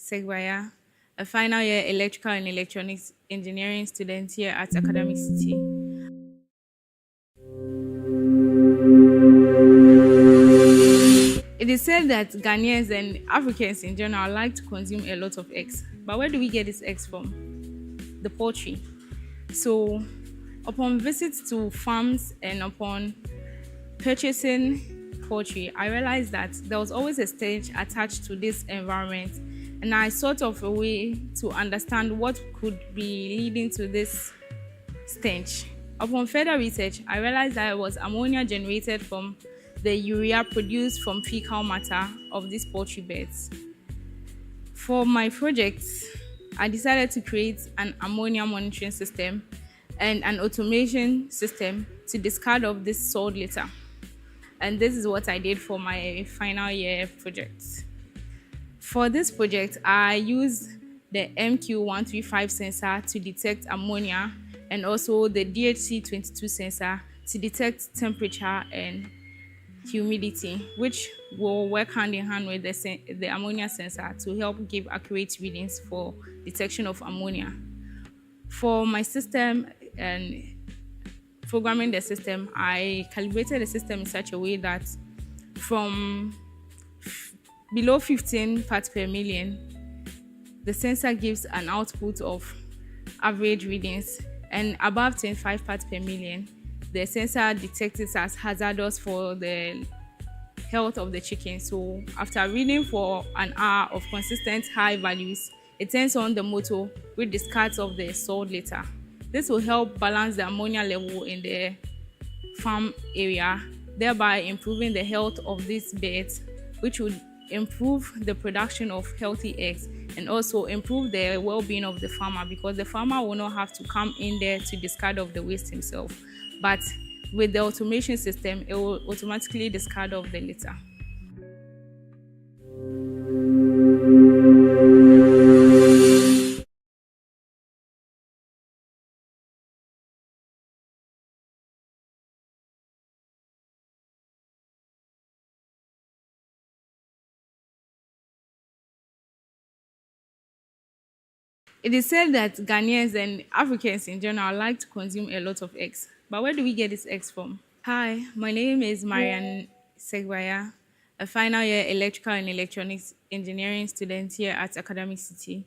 Segbaya, a final year electrical and electronics engineering student here at Academic City. It is said that Ghanaians and Africans in general like to consume a lot of eggs. But where do we get this eggs from? The poultry. So, upon visits to farms and upon purchasing poultry, I realized that there was always a stage attached to this environment, and I sort of a way to understand what could be leading to this stench. Upon further research, I realized that it was ammonia generated from the urea produced from fecal matter of these poultry beds. For my project, I decided to create an ammonia monitoring system and an automation system to discard of this salt litter. And this is what I did for my final year project. For this project, I used the MQ135 sensor to detect ammonia and also the DHC22 sensor to detect temperature and humidity, which will work hand in hand with the ammonia sensor to help give accurate readings for detection of ammonia. For my system and programming the system, I calibrated the system in such a way that from below 15 parts per million, the sensor gives an output of average readings, and above 25 parts per million, the sensor detects it as hazardous for the health of the chicken. So after reading for an hour of consistent high values, it turns on the motor with discards of the salt litter. This will help balance the ammonia level in the farm area, thereby improving the health of these birds, which would improve the production of healthy eggs and also improve the well-being of the farmer, because the farmer will not have to come in there to discard of the waste himself. But with the automation system, it will automatically discard of the litter. It is said that Ghanaians and Africans in general like to consume a lot of eggs. But where do we get these eggs from? Hi, my name is Marian Segbaya, a final year electrical and electronics engineering student here at Academic City.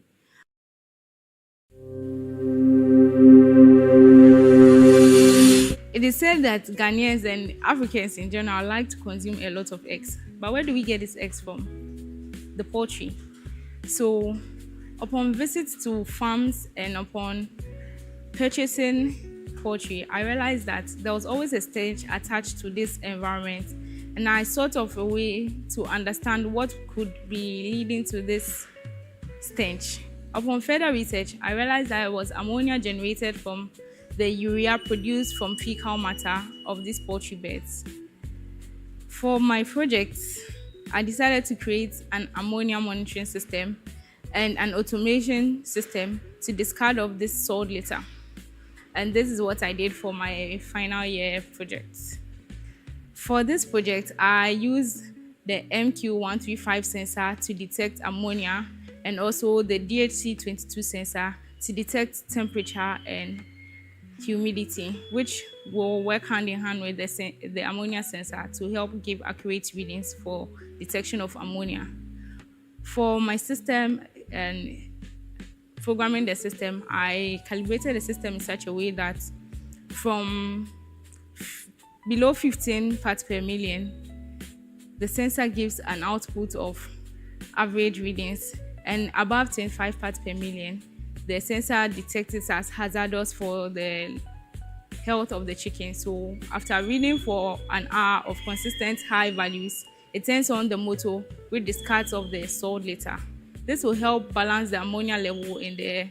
It is said that Ghanaians and Africans in general like to consume a lot of eggs. But where do we get these eggs from? The poultry. So, upon visits to farms and upon purchasing poultry, I realized that there was always a stage attached to this environment, and I sort of a way to understand what could be leading to this stench. Upon further research, I realized that it was ammonia generated from the urea produced from fecal matter of these poultry beds. For my project, I decided to create an ammonia monitoring system and an automation system to discard of this salt litter. And this is what I did for my final year project. For this project, I used the MQ135 sensor to detect ammonia and also the DHC22 sensor to detect temperature and humidity, which will work hand in hand with the ammonia sensor to help give accurate readings for detection of ammonia. For my system and programming the system, I calibrated the system in such a way that from below 15 parts per million, the sensor gives an output of average readings, and above 25 parts per million, the sensor detects it as hazardous for the health of the chicken. So after reading for an hour of consistent high values, it turns on the motor with discards of the salt litter. This will help balance the ammonia level in the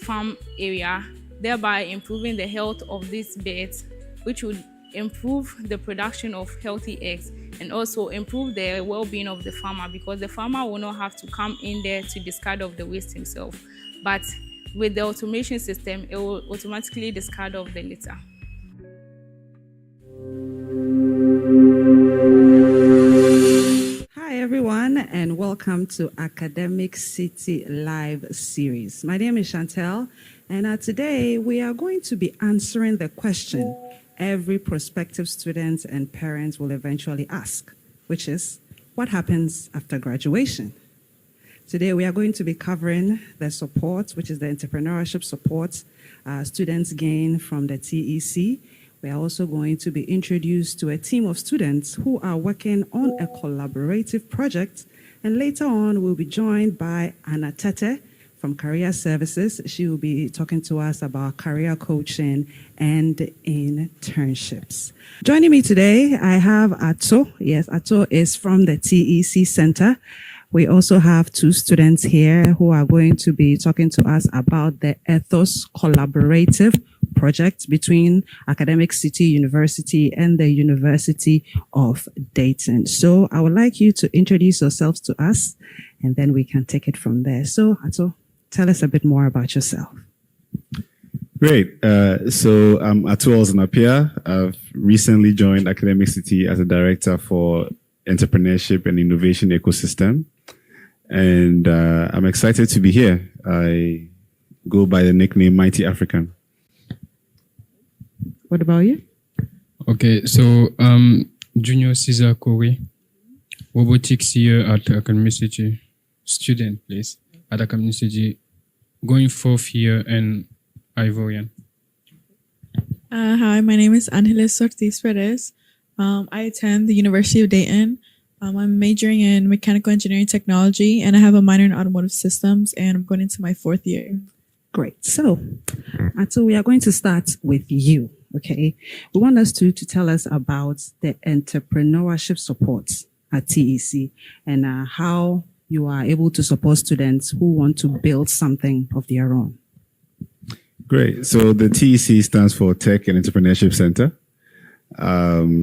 farm area, thereby improving the health of these birds, which would improve the production of healthy eggs and also improve the well-being of the farmer, because the farmer will not have to come in there to discard of the waste himself. But with the automation system, it will automatically discard of the litter. Hi, everyone, and welcome. welcome to Academic City Live series. My name is Chantel, and today we are going to be answering the question every prospective student and parent will eventually ask, which is, what happens after graduation? Today we are going to be covering the support, which is the entrepreneurship support students gain from the TEC. We are also going to be introduced to a team of students who are working on a collaborative project. And later on, we'll be joined by Anna Tete from Career Services. She will be talking to us about career coaching and internships. Joining me today, I have Ato. Yes, Ato is from the TEC Center. We also have two students here who are going to be talking to us about the Ethos Collaborative project between Academic City University and the University of Dayton. So I would like you to introduce yourselves to us, and then we can take it from there. So, Ato, tell us a bit more about yourself. Great. So I'm Ato Olsenapia. I've recently joined Academic City as a director for entrepreneurship and innovation ecosystem. And I'm excited to be here. I go by the nickname Mighty African. What about you? Okay, so Junior Caesar Kowe, robotics here at Academic City, student, please, at Academic City, going fourth year in Ivorian. Hi, my name is Angeles Ortiz Perez. I attend the University of Dayton. I'm majoring in mechanical engineering technology, and I have a minor in automotive systems, and I'm going into my fourth year. Great. So we are going to start with you. Okay. We want us to tell us about the entrepreneurship support at TEC and how you are able to support students who want to build something of their own. Great. So the TEC stands for Tech and Entrepreneurship Center.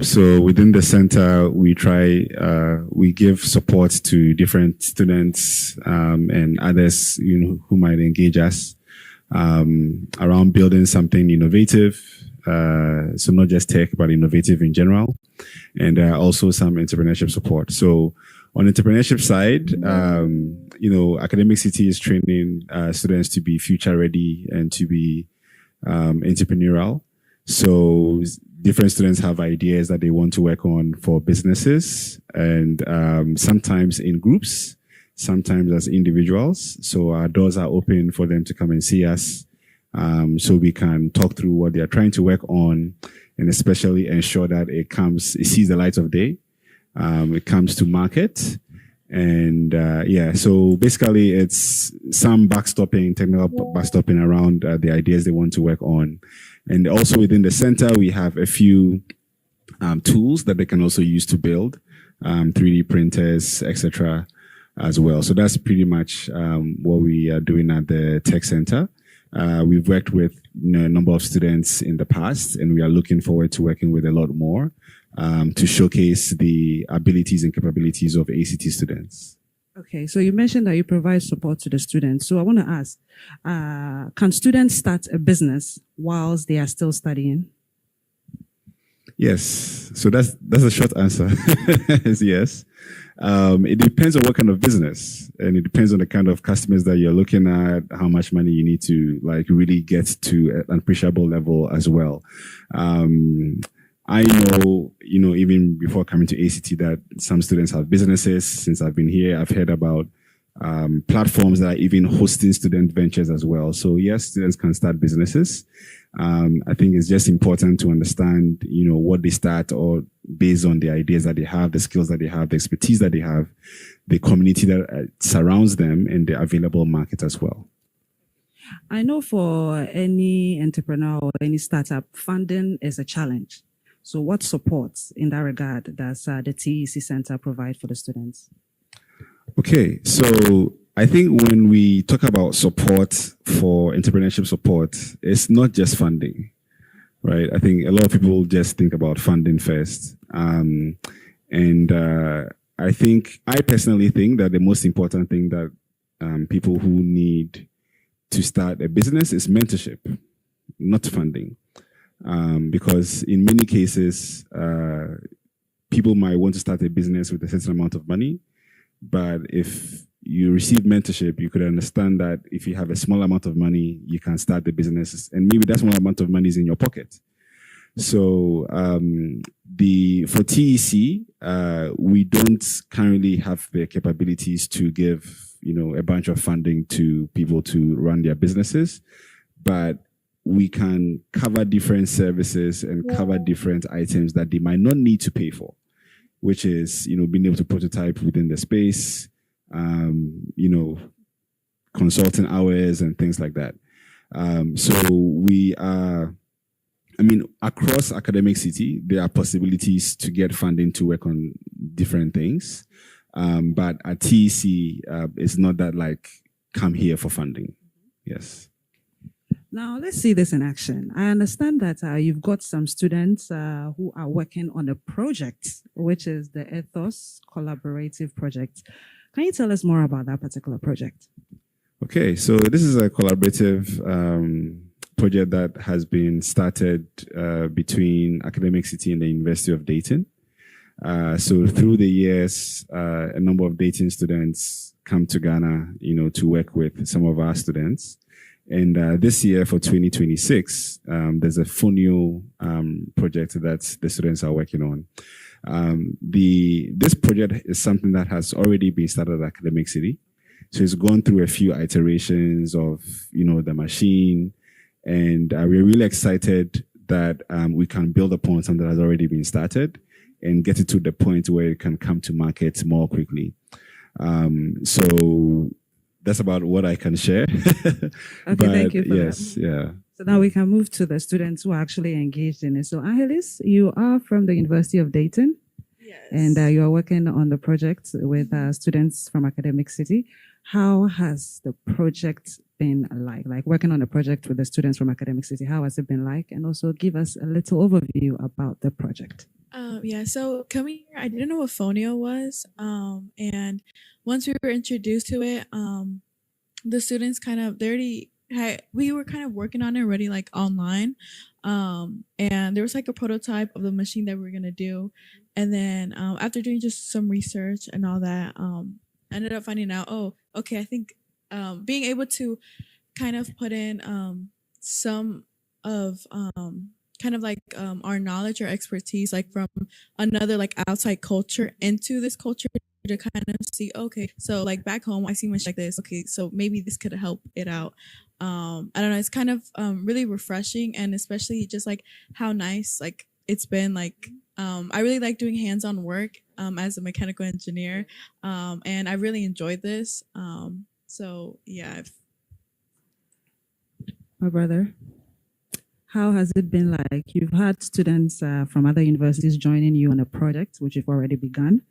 So within the center, we give support to different students and others, who might engage us around building something innovative. So not just tech, but innovative in general. And also some entrepreneurship support. So on the entrepreneurship side, Academic City is training students to be future ready and to be entrepreneurial. So different students have ideas that they want to work on for businesses, and sometimes in groups, sometimes as individuals. So our doors are open for them to come and see us, so we can talk through what they are trying to work on, and especially ensure that it sees the light of day, it comes to market. And so basically it's some technical backstopping around the ideas they want to work on. And also within the center, we have a few tools that they can also use to build, 3D printers, etc. as well. So that's pretty much what we are doing at the Tech Center. We've worked with a number of students in the past, and we are looking forward to working with a lot more to showcase the abilities and capabilities of ACT students. Okay, so you mentioned that you provide support to the students. So I want to ask, can students start a business whilst they are still studying? Yes. So that's a short answer. Is yes. It depends on what kind of business, and it depends on the kind of customers that you're looking at, how much money you need to really get to an appreciable level as well. I know, even before coming to ACT, that some students have businesses. Since I've been here, I've heard about platforms that are even hosting student ventures as well. So yes, students can start businesses. I think it's just important to understand, what they start, or based on the ideas that they have, the skills that they have, the expertise that they have, the community that surrounds them, and the available market as well. I know for any entrepreneur or any startup, funding is a challenge. So what support in that regard does the TEC Center provide for the students? Okay, so I think when we talk about support for entrepreneurship support, it's not just funding, right? I think a lot of people just think about funding first. I personally think that the most important thing that people who need to start a business is mentorship, not funding. Because in many cases, people might want to start a business with a certain amount of money, But if you receive mentorship, you could understand that if you have a small amount of money, you can start the business, and maybe that small amount of money is in your pocket. So for TEC, we don't currently have the capabilities to give a bunch of funding to people to run their businesses, but we can cover different services and cover different items that they might not need to pay for, which is being able to prototype within the space, consulting hours and things like that. So we are. Across Academic City, there are possibilities to get funding to work on different things. But at TEC, it's not that like, come here for funding. Yes. Now, let's see this in action. I understand that you've got some students who are working on a project, which is the Ethos Collaborative Project. Can you tell us more about that particular project? Okay, so this is a collaborative project that has been started between Academic City and the University of Dayton. So through the years, a number of Dayton students come to Ghana, to work with some of our students. And this year for 2026, there's a FUNIO project that the students are working on. This project is something that has already been started at Academic City. So it's gone through a few iterations of, the machine. And we're really excited that we can build upon something that has already been started and get it to the point where it can come to market more quickly. So that's about what I can share. Okay, thank you for yes, that. yeah. So now we can move to the students who are actually engaged in it. So Angelis, you are from the University of Dayton. Yes. And you are working on the project with students from Academic City. How has the project been like? Like working on a project with the students from Academic City, how has it been like? And also give us a little overview about the project. So coming here, I didn't know what Fonio was. And once we were introduced to it, the students we were kind of working on it already, like online. And there was like a prototype of the machine that we were going to do. And then after doing just some research and all that, I ended up finding out, I think being able to kind of put in some of kind of like our knowledge or expertise, like from another like outside culture into this culture, to kind of see, okay, so like back home I see much like this, okay, so maybe this could help it out. I don't know, it's kind of really refreshing, and especially just like how nice like it's been. Like I really like doing hands-on work as a mechanical engineer, and I really enjoyed this. So yeah. My brother, how has it been like? You've had students from other universities joining you on a project which you've already begun.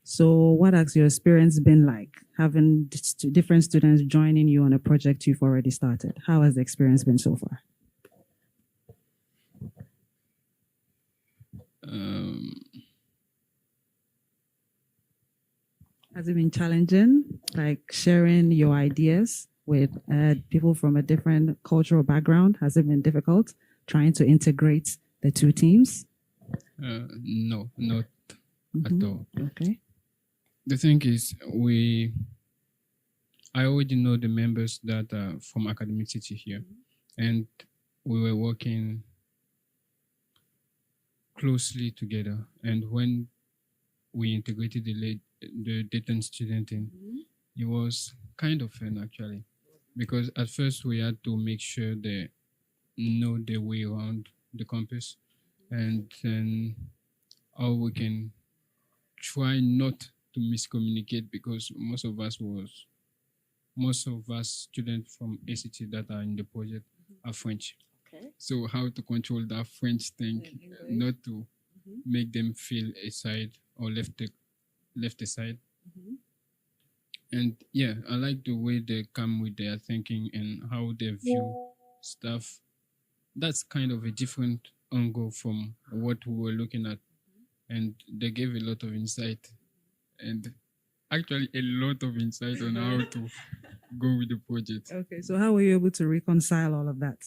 So what has your experience been like having different students joining you on a project you've already started? How has the experience been so far? Has it been challenging, like sharing your ideas with people from a different cultural background? Has it been difficult trying to integrate the two teams? No, not at all. Okay. The thing is, I already know the members that are from Academic City here, and we were working closely together. And when we integrated the Dayton student in, it was kind of fun actually, because at first we had to make sure they know their way around the campus, and then how we can try not to miscommunicate, because most of us students from ACT that are in the project are French. Okay. So how to control that French thing, not to make them feel aside or left aside. And yeah, I like the way they come with their thinking and how they view stuff. That's kind of a different angle from what we were looking at. And they gave a lot of insight, and actually a lot of insight on how to go with the project. Okay, so how were you able to reconcile all of that?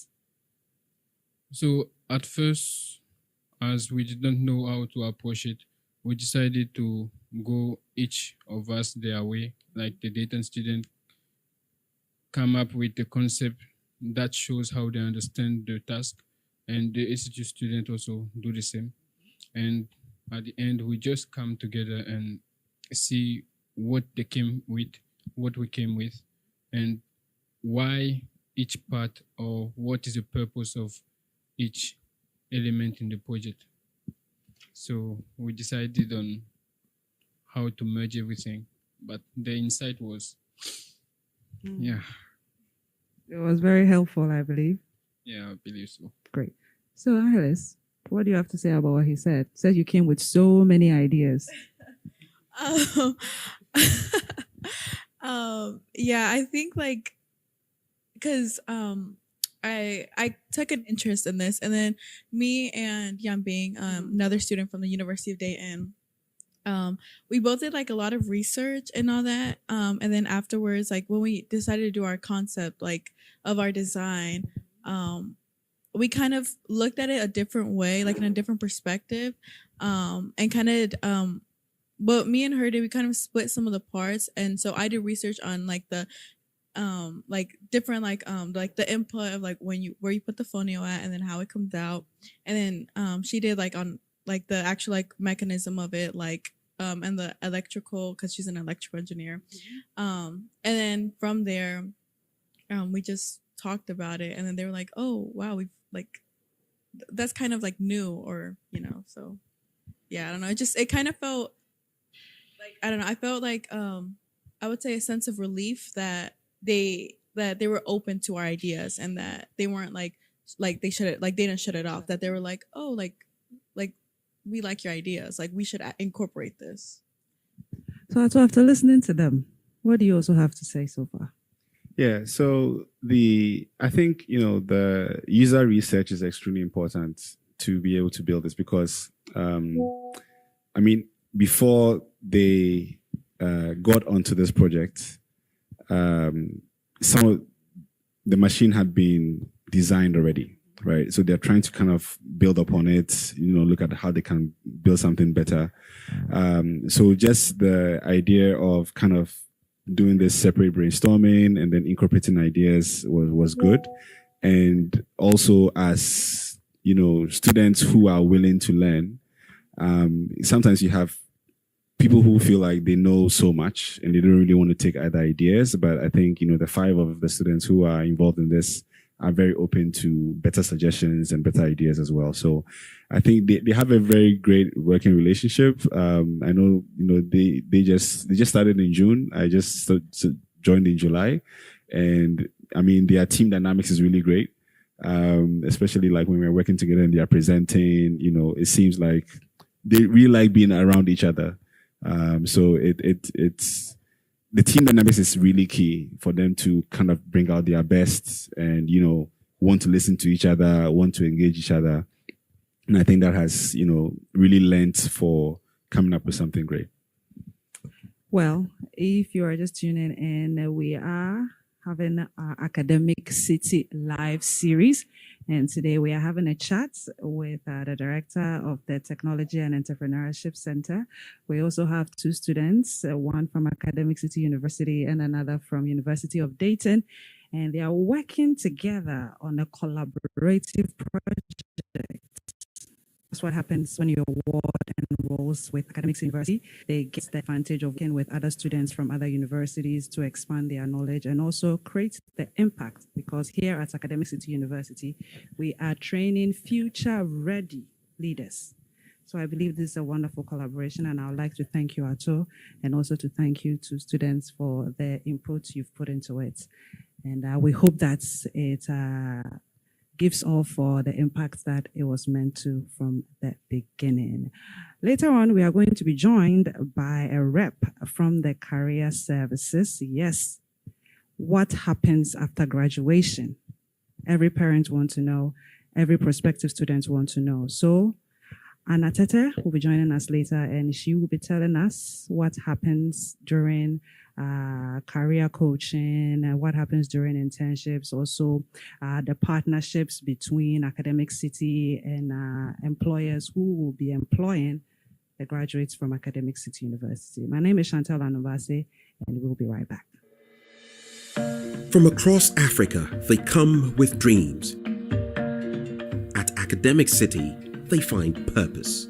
So at first, as we didn't know how to approach it, we decided to go each of us their way. Like the Dayton student come up with the concept that shows how they understand the task, and the institute student also do the same. And at the end, we just come together and see what they came with, what we came with, and why each part, or what is the purpose of each element in the project. So we decided on how to merge everything, but the insight was, yeah, It was very helpful, I believe. I believe so. Great. So, Angeles, what do you have to say about what he said? Said you came with so many ideas. Um, yeah, I think like because I took an interest in this, and then me and Yan Bing, another student from the University of Dayton, we both did like a lot of research and all that. And then afterwards, like when we decided to do our concept, like of our design, we kind of looked at it a different way, like in a different perspective, and kind of what me and her did, we kind of split some of the parts. And so I did research on like the like different like the input of like when you where you put the phonio at, and then how it comes out. And then she did like on like the actual like mechanism of it, like and the electrical, because she's an electrical engineer. And then from there we just talked about it, and then they were like, oh wow, we've like that's kind of like new, or so yeah, I don't know, it kind of felt like, I don't know, I felt like I would say a sense of relief that they were open to our ideas, and that they weren't like they didn't shut it off, that they were like, oh, like we like your ideas, like we should incorporate this. So, after listening to them, what do you also have to say so far? Yeah, so I think the user research is extremely important to be able to build this, because I mean, before they got onto this project, some of the machine had been designed already, right? So they're trying to kind of build upon it, look at how they can build something better. So just the idea of kind of doing this separate brainstorming and then incorporating ideas was good. And also, as students who are willing to learn, sometimes you have people who feel like they know so much and they don't really want to take other ideas. But I think, the 5 of the students who are involved in this are very open to better suggestions and better ideas as well. So I think they have a very great working relationship. I know, they just started in June. I just joined in July. And I mean, their team dynamics is really great. Especially like when we're working together and they are presenting, it seems like they really like being around each other. So it's the team dynamics is really key for them to kind of bring out their best and, want to listen to each other, want to engage each other. And I think that has, really lent for coming up with something great. Well, if you are just tuning in, we are having our Academic City live series. And today we are having a chat with the director of the Technology and Entrepreneurship Center. We also have 2 students, one from Academic City University and another from University of Dayton. And they are working together on a collaborative project. That's what happens when you award enrolls with Academics University. They get the advantage of working with other students from other universities to expand their knowledge and also create the impact, because here at Academic City University, we are training future-ready leaders. So I believe this is a wonderful collaboration, and I would like to thank you, Ato, and also to thank you to students for the input you've put into it. And we hope that it gives all for the impact that it was meant to from the beginning. Later on, we are going to be joined by a rep from the career services. Yes, what happens after graduation? Every parent wants to know, every prospective student wants to know. So Anna Tete will be joining us later, and she will be telling us what happens during career coaching, what happens during internships, also the partnerships between Academic City and employers who will be employing the graduates from Academic City University. My name is Chantal Anubase, and we'll be right back. From across Africa, they come with dreams. At Academic City, they find purpose.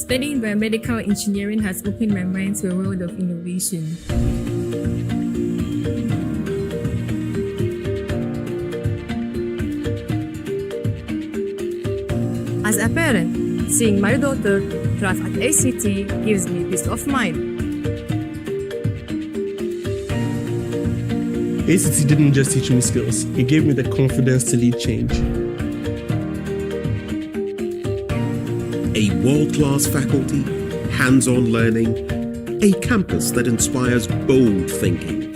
Studying biomedical engineering has opened my mind to a world of innovation. As a parent, seeing my daughter thrive at ACT gives me peace of mind. ACT didn't just teach me skills, it gave me the confidence to lead change. A world-class faculty, hands-on learning, a campus that inspires bold thinking.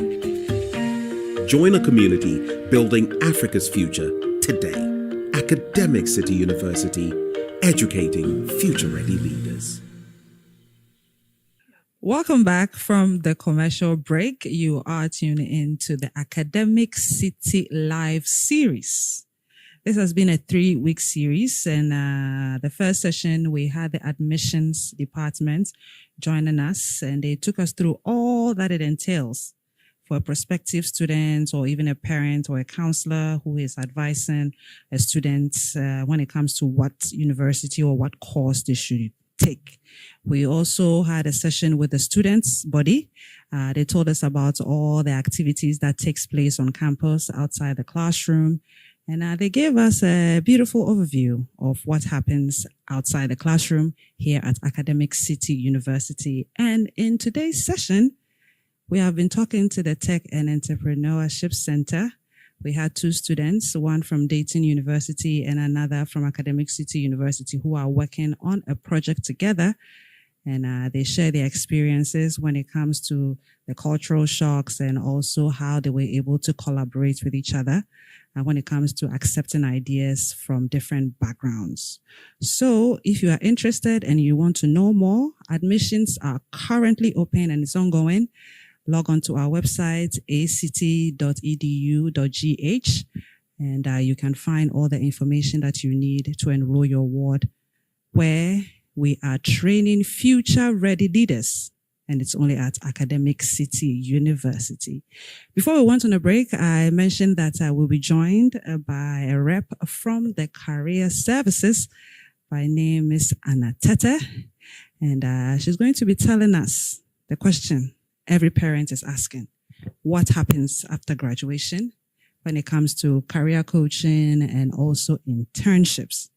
Join a community building Africa's future today. Academic City University, educating future-ready leaders. Welcome back from the commercial break. You are tuned into the Academic City Live series. This has been a 3-week series, and the first session we had the admissions department joining us, and they took us through all that it entails for a prospective student or even a parent or a counselor who is advising a student when it comes to what university or what course they should take. We also had a session with the students' body. They told us about all the activities that takes place on campus outside the classroom. And they gave us a beautiful overview of what happens outside the classroom here at Academic City University. And in today's session, we have been talking to the Tech and Entrepreneurship Center. We had 2 students, one from Dayton University and another from Academic City University, who are working on a project together. And they share their experiences when it comes to the cultural shocks and also how they were able to collaborate with each other when it comes to accepting ideas from different backgrounds. So if you are interested and you want to know more, admissions are currently open and it's ongoing. Log on to our website, act.edu.gh, and you can find all the information that you need to enroll your ward, where we are training future-ready leaders, and it's only at Academic City University. Before we went on a break, I mentioned that we'll be joined by a rep from the Career Services by name Miss Anna Tete, and she's going to be telling us the question every parent is asking: what happens after graduation when it comes to career coaching and also internships?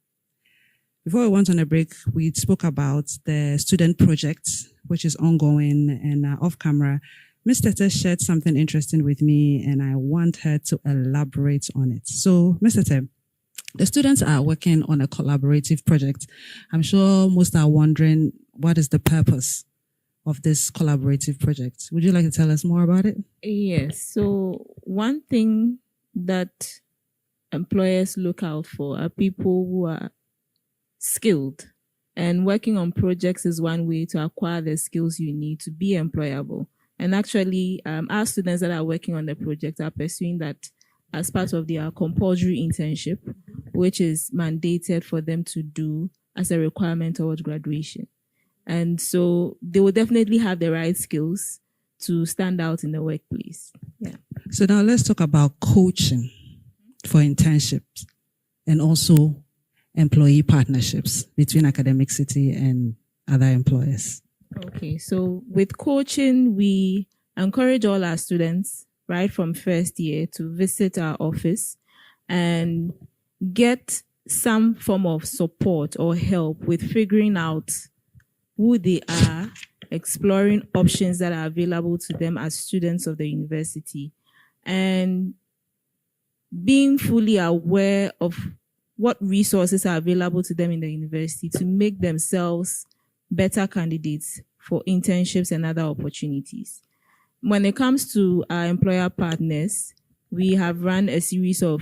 Before we went on a break, we spoke about the student project, which is ongoing, and off camera, Ms. Tete shared something interesting with me, and I want her to elaborate on it. So, Ms. Tete, the students are working on a collaborative project. I'm sure most are wondering, what is the purpose of this collaborative project? Would you like to tell us more about it? Yes. So one thing that employers look out for are people who are skilled, and working on projects is one way to acquire the skills you need to be employable. And actually, our students that are working on the project are pursuing that as part of their compulsory internship, which is mandated for them to do as a requirement towards graduation. And so they will definitely have the right skills to stand out in the workplace. Yeah. So now let's talk about coaching for internships and also employee partnerships between Academic City and other employers. Okay. So with coaching, we encourage all our students right from first year to visit our office and get some form of support or help with figuring out who they are, exploring options that are available to them as students of the university, and being fully aware of what resources are available to them in the university to make themselves better candidates for internships and other opportunities. When it comes to our employer partners, we have run a series of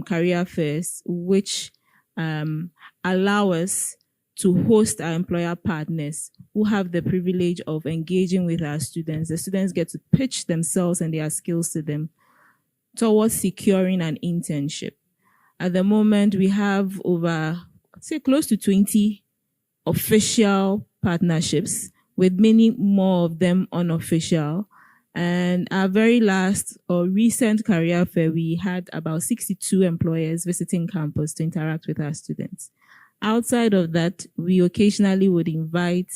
career fairs which allow us to host our employer partners who have the privilege of engaging with our students. The students get to pitch themselves and their skills to them towards securing an internship. At the moment, we have over say close to 20 official partnerships, with many more of them unofficial. And our very last or recent career fair, we had about 62 employers visiting campus to interact with our students. Outside of that, we occasionally would invite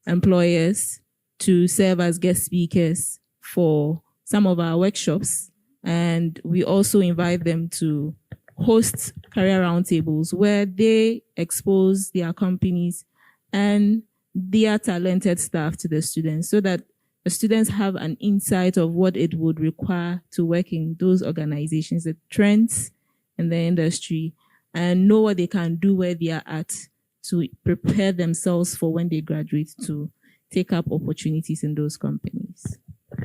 employers to serve as guest speakers for some of our workshops. And we also invite them to host career roundtables where they expose their companies and their talented staff to the students, so that the students have an insight of what it would require to work in those organizations, the trends in the industry, and know what they can do where they are at to prepare themselves for when they graduate to take up opportunities in those companies.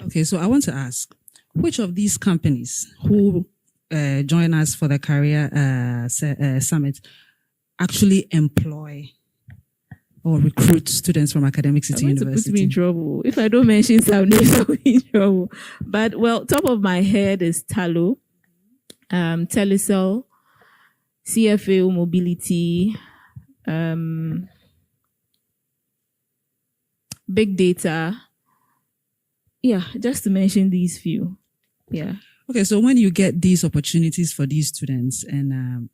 Okay, so I want to ask, which of these companies who join us for the career summit actually employ or recruit students from Academic City University? Put me in trouble. If I don't mention some names, I'll be in trouble. But, well, top of my head is Talo, Telecel, CFA Mobility, Big Data. Yeah, just to mention these few. Yeah. Okay, so when you get these opportunities for these students, and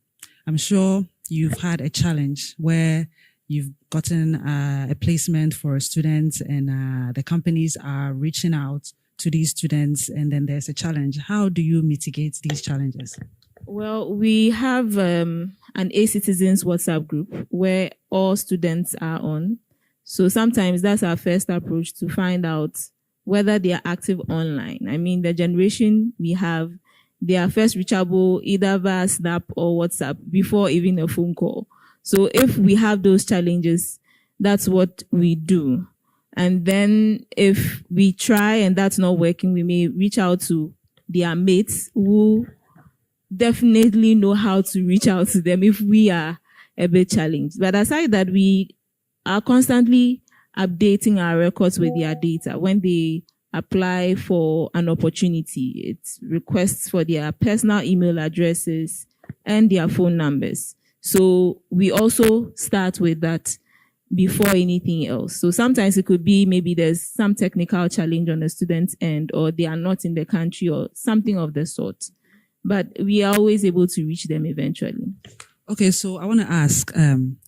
I'm sure you've had a challenge where you've gotten a placement for students and the companies are reaching out to these students, and then there's a challenge. How do you mitigate these challenges? Well, we have an A-Citizens WhatsApp group where all students are on. So sometimes that's our first approach to find out whether they are active online. I mean, the generation we have, they are first reachable either via Snap or WhatsApp before even a phone call. So if we have those challenges, that's what we do. And then if we try and that's not working, we may reach out to their mates who definitely know how to reach out to them if we are a bit challenged. But aside that, we are constantly updating our records with their data. When they apply for an opportunity, it's requests for their personal email addresses and their phone numbers. So we also start with that before anything else. So sometimes it could be maybe there's some technical challenge on the student's end, or they are not in the country or something of the sort. But we are always able to reach them eventually. Okay, so I want to ask,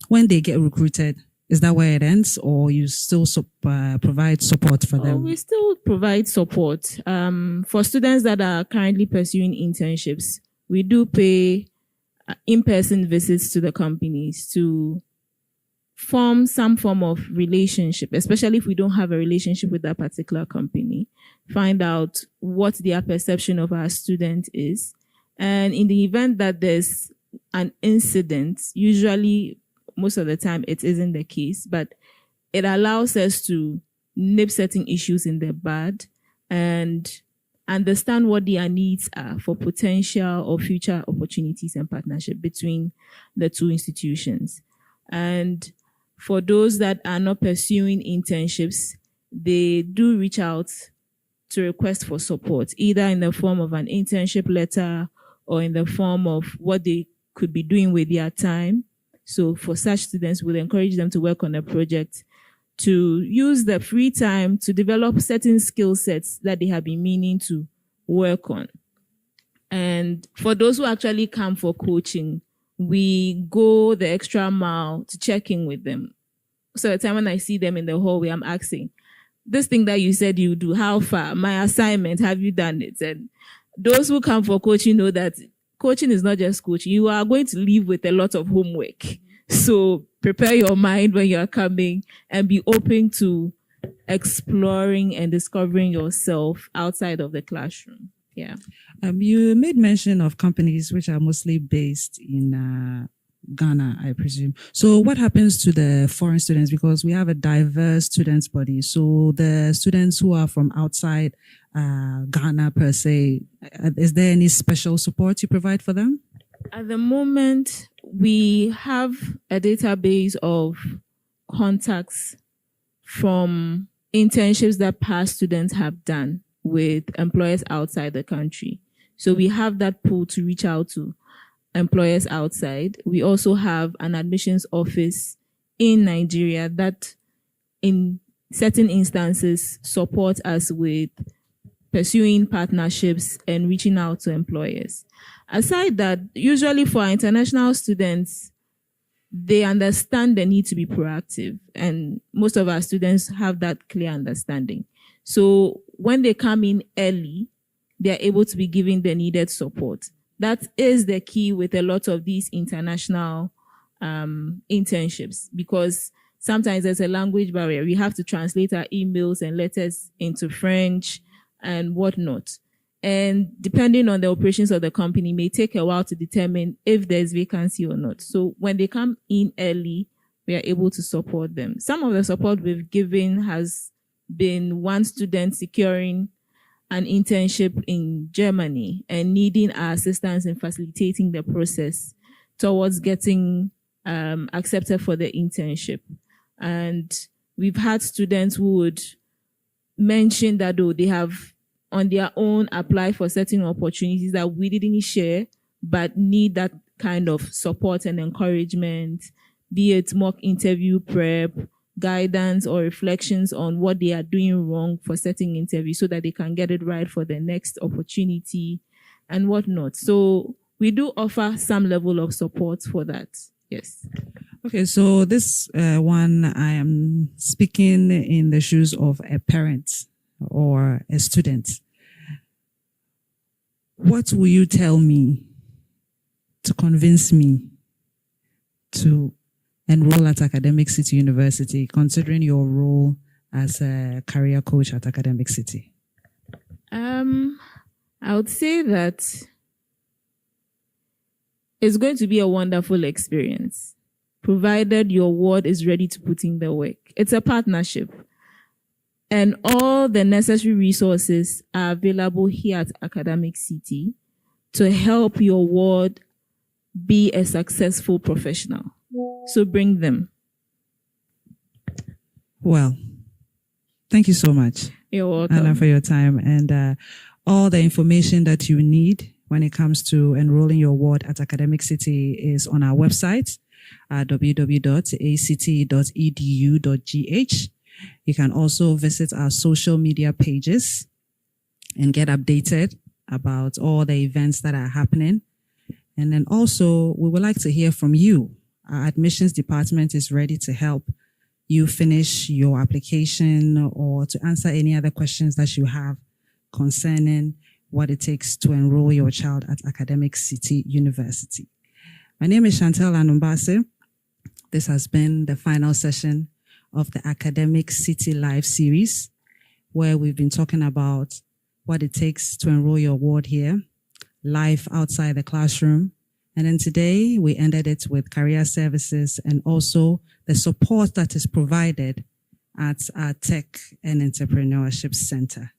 when they get recruited, is that where it ends, or you still provide support for them? We still provide support. For students that are currently pursuing internships, we do pay in-person visits to the companies to form some form of relationship, especially if we don't have a relationship with that particular company, find out what their perception of our student is. And in the event that there's an incident, usually most of the time it isn't the case, but it allows us to nip certain issues in the bud and understand what their needs are for potential or future opportunities and partnership between the two institutions. And for those that are not pursuing internships, they do reach out to request for support, either in the form of an internship letter or in the form of what they could be doing with their time. So for such students, we'll encourage them to work on a project to use the free time to develop certain skill sets that they have been meaning to work on. And for those who actually come for coaching, we go the extra mile to check in with them. So the time when I see them in the hallway, I'm asking, this thing that you said you do, how far? My assignment, have you done it? And those who come for coaching know that coaching is not just coaching. You are going to leave with a lot of homework. So prepare your mind when you are coming and be open to exploring and discovering yourself outside of the classroom. Yeah. You made mention of companies which are mostly based in Ghana, I presume. So what happens to the foreign students? Because we have a diverse students body. So the students who are from outside Ghana per se, is there any special support you provide for them? At the moment, we have a database of contacts from internships that past students have done with employers outside the country. So we have that pool to reach out to. employers outside. We also have an admissions office in Nigeria that in certain instances support us with pursuing partnerships and reaching out to employers. Aside that, usually for our international students, they understand the need to be proactive, and most of our students have that clear understanding. So when they come in early, they are able to be given the needed support. That is the key with a lot of these international internships, because sometimes there's a language barrier. We have to translate our emails and letters into French and whatnot. And depending on the operations of the company, may take a while to determine if there's vacancy or not. So when they come in early, we are able to support them. Some of the support we've given has been one student securing an internship in Germany and needing our assistance in facilitating the process towards getting accepted for the internship. And we've had students who would mention that they have on their own apply for certain opportunities that we didn't share, but need that kind of support and encouragement, be it mock interview prep, guidance, or reflections on what they are doing wrong for certain interviews so that they can get it right for the next opportunity and whatnot. So we do offer some level of support for that. Yes. Okay, so this one, I am speaking in the shoes of a parent or a student. What will you tell me to convince me to enroll at Academic City University, considering your role as a career coach at Academic City? I would say that it's going to be a wonderful experience, provided your ward is ready to put in the work. It's a partnership. And all the necessary resources are available here at Academic City to help your ward be a successful professional. So bring them. Well, thank you so much, You're welcome. Anna, for your time. And all the information that you need when it comes to enrolling your ward at Academic City is on our website at www.act.edu.gh. You can also visit our social media pages and get updated about all the events that are happening. And then also, we would like to hear from you. Our admissions department is ready to help you finish your application or to answer any other questions that you have concerning what it takes to enroll your child at Academic City University. My name is Chantel Anumbase. This has been the final session of the Academic City Live series, where we've been talking about what it takes to enroll your ward here, life outside the classroom. And then today we ended it with career services and also the support that is provided at our Tech and Entrepreneurship Center.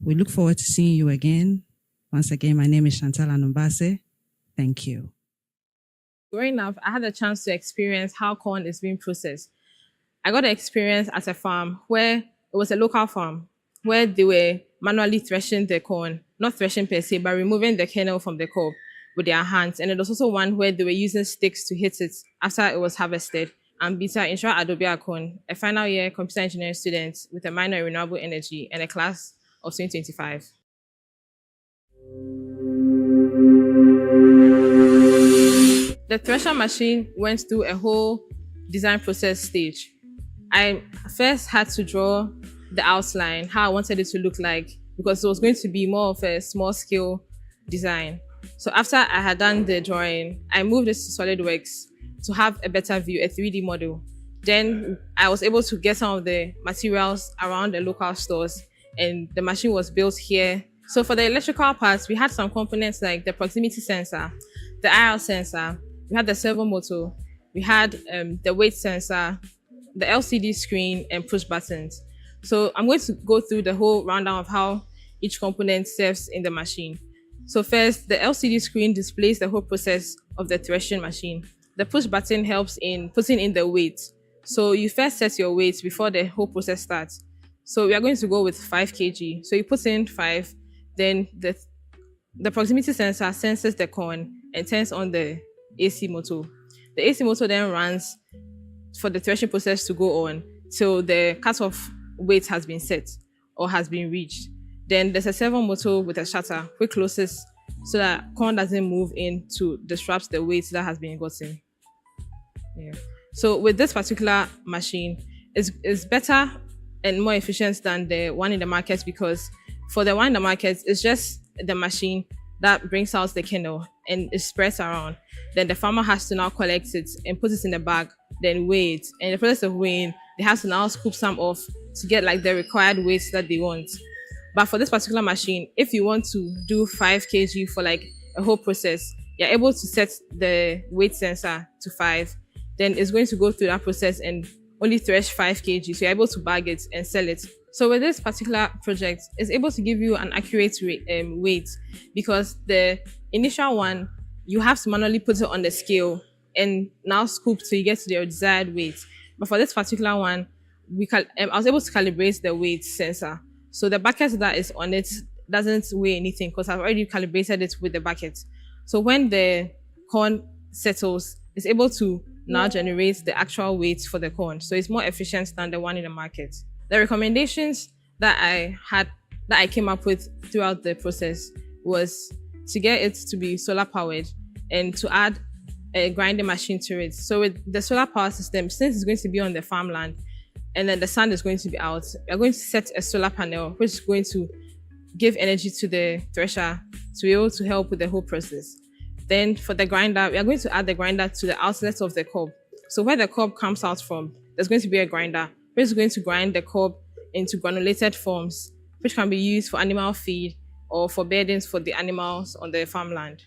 We look forward to seeing you again. Once again, my name is Chantal Anumbase. Thank you. Growing up, I had a chance to experience how corn is being processed. I got the experience at a farm where it was a local farm where they were manually threshing the corn, not threshing per se, but removing the kernel from the cob with their hands. And it was also one where they were using sticks to hit it after it was harvested. I'm Bita Inshra Adobe Akon, a final year computer engineering student with a minor in renewable energy and a class of 2025. The thresher machine went through a whole design process stage. I first had to draw the outline, how I wanted it to look like, because it was going to be more of a small scale design. So after I had done the drawing, I moved it to SolidWorks to have a better view, a 3D model. Then I was able to get some of the materials around the local stores, and the machine was built here. So for the electrical parts, we had some components like the proximity sensor, the IR sensor, we had the servo motor, we had the weight sensor, the LCD screen, and push buttons. So I'm going to go through the whole rundown of how each component serves in the machine. So first, the LCD screen displays the whole process of the threshing machine. The push button helps in putting in the weight. So you first set your weight before the whole process starts. So we are going to go with 5 kg. So you put in 5, then the proximity sensor senses the corn and turns on the AC motor. The AC motor then runs for the threshing process to go on till the cut-off weight has been set or has been reached. Then there's a servo motor with a shutter which closes so that corn doesn't move in to disrupt the weight that has been gotten. Yeah. So with this particular machine, it's better and more efficient than the one in the market, because for the one in the market, it's just the machine that brings out the kernel and it spreads around. Then the farmer has to now collect it and put it in the bag, then weigh it. And in the process of weighing, they have to now scoop some off to get like the required weight that they want. But for this particular machine, if you want to do 5 kg for like a whole process, you're able to set the weight sensor to 5. Then it's going to go through that process and only thresh 5 kg. So you're able to bag it and sell it. So with this particular project, it's able to give you an accurate weight, because the initial one, you have to manually put it on the scale and now scoop till you get to the desired weight. But for this particular one, I was able to calibrate the weight sensor. So the bucket that is on it doesn't weigh anything because I've already calibrated it with the bucket. So when the corn settles, it's able to now generate the actual weight for the corn. So it's more efficient than the one in the market. The recommendations that I came up with throughout the process was to get it to be solar powered and to add a grinding machine to it. So with the solar power system, since it's going to be on the farmland and then the sun is going to be out, we're going to set a solar panel which is going to give energy to the thresher to be able to help with the whole process. Then for the grinder, we are going to add the grinder to the outlet of the cob. So where the cob comes out from, there's going to be a grinder which is going to grind the cob into granulated forms, which can be used for animal feed or for beddings for the animals on the farmland.